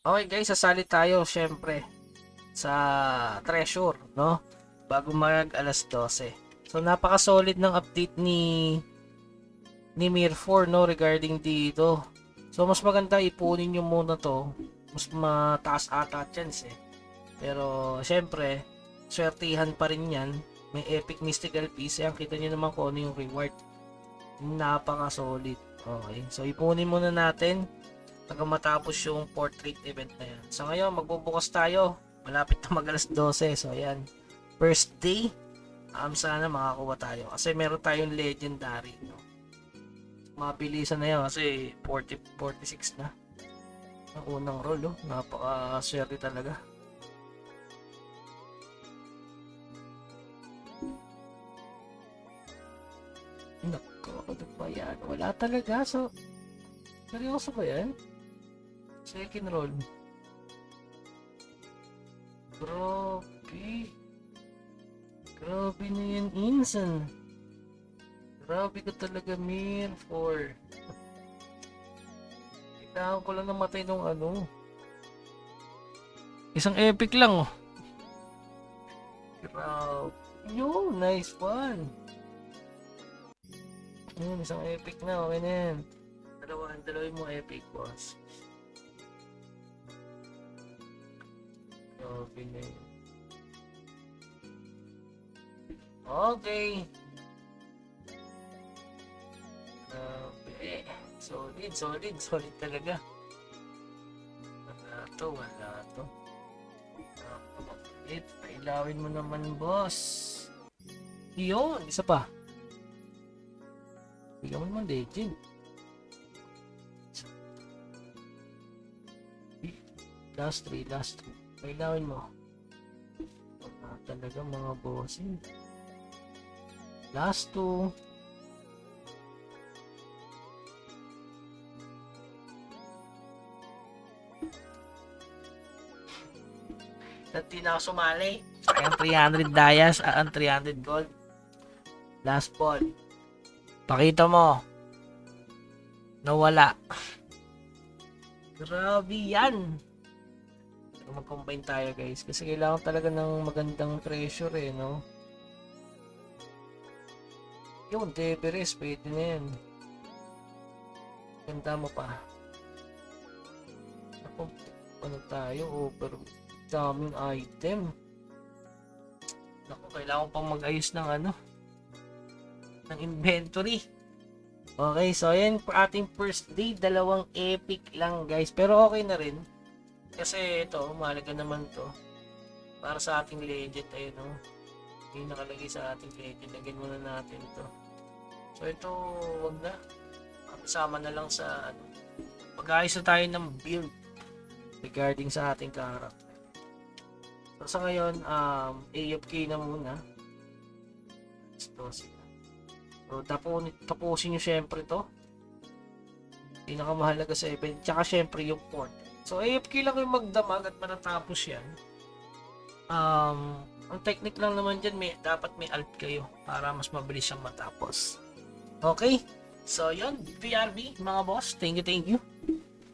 Okay guys, sasali tayo syempre sa Treasure, no? Bago mag alas 12. So napaka-solid ng update ni Mir 4, no, regarding dito. So mas maganda ipunin nyo muna to. Mas mataas ata chance eh. Pero syempre, swertihan pa rin yan. May epic mystical piece. Ayan, kita nyo naman kung ano yung reward. Napaka-solid. Okay, so ipunin muna natin hanggang matapos yung portrait event na yan. So ngayon, magbubukas tayo. Malapit na mag alas 12. So ayan, first day. Sana makakuha tayo. Kasi meron tayong legendary. No? Mabilisan na yun kasi 46 na. Ang unang roll. Oh. Napaka-swerte talaga. Naku, ano ba yan? Wala talaga. So, seryoso ba yan? Second roll. Grabe. Grabe na yan, Insan. Grabe ka talaga, Mir 4. Kailangan ko lang namatay nung ano. Isang epic lang, oh. Grabe. Yo, nice one. Ayun, isang epic na. Okay na yan. Dalawin mo epic, boss. Grabe na yun. Okay. Grabe. Solid talaga. Wala to. Pailawin mo naman, boss. Yun, isa pa. Bigyan mo naman legend. Last 3. Pailawin mo. Wala talaga mga bossing. Last 2. Hindi na ako sumali. Ang 300 dayas at ang 300 gold. Last ball. Pakita mo. Nawala. Grabe yan. Mag-combine tayo guys. Kasi kailangan talaga ng magandang treasure eh, no? Yung Deberes, pwede na yan. Ganda mo pa. Ako, ano tayo? Over daming item. Ako, kailangan pang mag-ayos ng ano, ng inventory. Okay, so ayan for ating first day. 2 epic lang guys. Pero okay na rin. Kasi ito, mahalaga naman to. Para sa ating legend. Ayun o. Yung nakalagay sa ating legend. Lagyan muna natin to. So ito, wag na. Kasama na lang sa ano. Mag-ayos na tayo ng build regarding sa ating character. So sa ngayon, AFK na muna. So tapusin nyo syempre to. Pinakamahalaga sa event. Tsaka syempre yung port. So AFK lang yung magdamag at matatapos yan. Ang technique lang naman dyan, dapat may alt kayo para mas mabilis siyang matapos. Okay? So yun, PRB mga boss. Thank you.